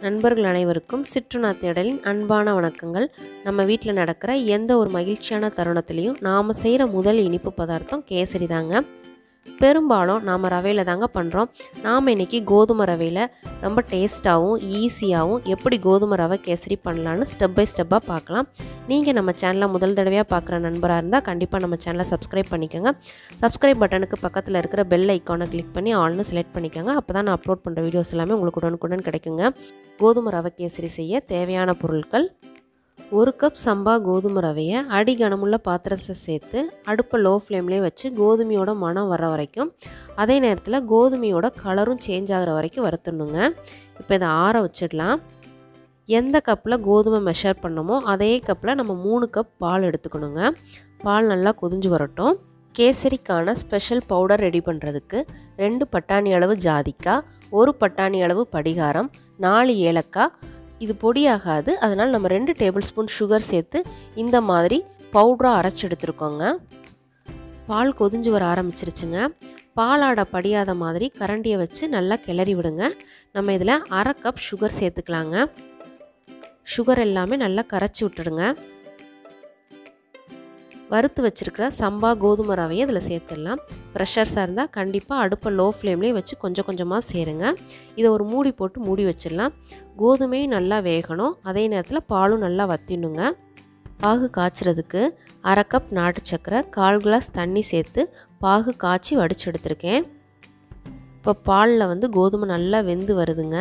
நண்பர்கள் அனைவருக்கும் சிற்றுணா தேடலின் அன்பான வணக்கங்கள். நம்ம வீட்டில் நடக்கிற எந்த ஒரு மகிழ்ச்சியான தருணத்துலேயும் நாம் செய்கிற முதல் இனிப்பு பதார்த்தம் கேசரி தாங்க. பெரும்பாலும் நாம் ரவையில் தாங்க பண்ணுறோம். நாம் இன்றைக்கி கோதுமை ரவையில் ரொம்ப டேஸ்ட்டாகவும் ஈஸியாகவும் எப்படி கோதுமை ரவை கேசரி பண்ணலான்னு ஸ்டெப் பை ஸ்டெப்பாக பார்க்கலாம். நீங்கள் நம்ம சேனலை முதல் தடவையாக பார்க்குற நண்பராக இருந்தால் கண்டிப்பாக நம்ம சேனலை சப்ஸ்கிரைப் பண்ணிக்கோங்க. சப்ஸ்கிரைப் பட்டனுக்கு பக்கத்தில் இருக்கிற பெல் ஐக்கானை கிளிக் பண்ணி ஆல்னு செலக்ட் பண்ணிக்கோங்க. அப்போ தான் நான் அப்லோட் பண்ணுற வீடியோஸ் எல்லாமே உங்களுக்கு உடனுக்குடன் கிடைக்குங்க. கோதுமை ரவை கேசரி செய்ய தேவையான பொருட்கள்: 1 கப் சம்பா கோதுமை ரவையை அடி கனமுள்ள பாத்திரத்தை சேர்த்து அடுப்பை லோ ஃப்ளேம்லேயே வச்சு கோதுமையோட மணம் வர வரைக்கும், அதே நேரத்தில் கோதுமையோட கலரும் சேஞ்ச் ஆகிற வரைக்கும் வறுத்துடணுங்க. இப்போ இதை ஆற வச்சிடலாம். எந்த கப்பில் கோதுமை மெஷர் பண்ணமோ அதே கப்பில் நம்ம 3 கப் பால் எடுத்துக்கணுங்க. பால் நல்லா கொதிஞ்சு வரட்டும். கேசரிக்கான ஸ்பெஷல் பவுடர் ரெடி பண்ணுறதுக்கு 2 பட்டாணி அளவு ஜாதிக்காய், 1 பட்டாணி அளவு படிகாரம், 4 ஏலக்காய். இது பொடியாகாது, அதனால் நம்ம 2 டேபிள் ஸ்பூன் சுகர் சேர்த்து இந்த மாதிரி பவுடராக அரைச்சி எடுத்துருக்கோங்க. பால் கொதிஞ்சு வர ஆரம்பிச்சிருச்சுங்க. பாலாடை படியாத மாதிரி கரண்டியை வச்சு நல்லா கிளறி விடுங்க. நம்ம இதில் 1/2 கப் சுகர் சேர்த்துக்கலாங்க. சுகர் எல்லாமே நல்லா கரைச்சி விட்டுடுங்க. வறுத்து வச்சுருக்கிற சம்பா கோதுமை ரவையை இதில் சேர்த்துடலாம். ஃப்ரெஷர்ஸாக இருந்தால் கண்டிப்பாக அடுப்பை லோ ஃப்ளேம்லேயே வச்சு கொஞ்சம் கொஞ்சமாக சேருங்க. இதை ஒரு மூடி போட்டு மூடி வச்சிடலாம். கோதுமையும் நல்லா வேகணும், அதே நேரத்தில் பாலும் நல்லா வத்திடணுங்க. பாகு காய்ச்சறதுக்கு 1/2 கப் நாட்டு சக்கரை, 1/4 கிளாஸ் தண்ணி சேர்த்து பாகு காய்ச்சி வடித்து எடுத்துருக்கேன். இப்போ பாலில் கோதுமை நல்லா வெந்து வருதுங்க.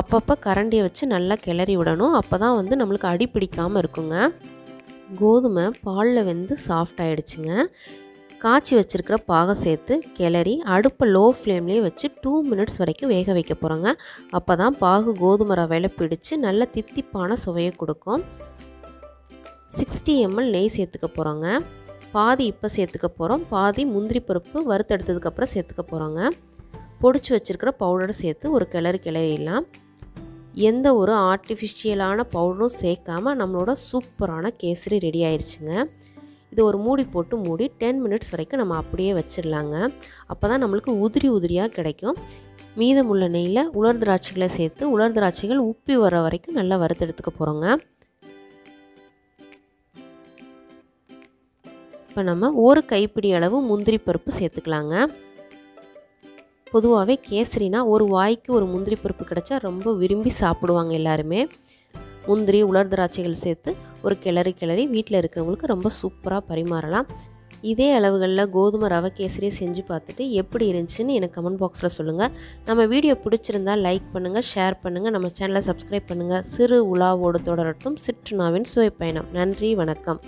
அப்பப்போ கரண்டியை வச்சு நல்லா கிளறி விடணும். அப்போ தான் நம்மளுக்கு அடி பிடிக்காமல் இருக்குங்க. கோதுமை பாலில் வெந்து சாஃப்ட் ஆகிடுச்சுங்க. காய்ச்சி வச்சுருக்கிற பாகை சேர்த்து கிளறி அடுப்பை லோ ஃப்ளேம்லேயே வச்சு 2 மினிட்ஸ் வரைக்கும் வேக வைக்க போகிறோங்க. அப்போ தான் பாகு கோதுமை ரவையில் பிடிச்சி நல்ல தித்திப்பான சுவையை கொடுக்கும். 60 ml நெய் சேர்த்துக்க போகிறோங்க. பாதி இப்போ சேர்த்துக்க போகிறோம், பாதி முந்திரி பருப்பு வறுத்தெடுத்ததுக்கப்புறம் சேர்த்துக்க போகிறோங்க. பொடிச்சு வச்சுருக்கிற பவுடரை சேர்த்து ஒரு கிளறிடலாம். எந்த ஒரு ஆர்டிஃபிஷியலான பவுடரும் சேர்க்காமல் நம்மளோட சூப்பரான கேசரி ரெடி ஆயிடுச்சுங்க. இது ஒரு மூடி போட்டு மூடி 10 மினிட்ஸ் வரைக்கும் நம்ம அப்படியே வச்சிடலாங்க. அப்போ தான் நம்மளுக்கு உதிரி உதிரியாக கிடைக்கும். மீதமுள்ள நெய்யில் உலர் திராட்சைகளை சேர்த்து உலர் திராட்சைகள் உப்பி வர வரைக்கும் நல்லா வறுத்தெடுத்துக்க போகிறோங்க. இப்போ நம்ம 1 கைப்பிடி அளவு முந்திரி பருப்பு சேர்த்துக்கலாங்க. பொதுவாகவே கேசரினா ஒரு வாய்க்கு ஒரு முந்திரி பருப்பு கிடச்சா ரொம்ப விரும்பி சாப்பிடுவாங்க எல்லாருமே. முந்திரி உலர் திராட்சைகள் சேர்த்து ஒரு கிளறி வீட்டில் இருக்கவங்களுக்கு ரொம்ப சூப்பராக பரிமாறலாம். இதே அளவுகளில் கோதுமை ரவை கேசரியை செஞ்சு பார்த்துட்டு எப்படி இருந்துச்சுன்னு எனக்கு கமெண்ட் பாக்ஸில் சொல்லுங்கள். நம்ம வீடியோ பிடிச்சிருந்தால் லைக் பண்ணுங்கள், ஷேர் பண்ணுங்கள், நம்ம சேனலை சப்ஸ்கிரைப் பண்ணுங்கள். சிறு உலாவோடு தொடரட்டும் சிற்றுணாவின் சுவைப்பயணம். நன்றி, வணக்கம்.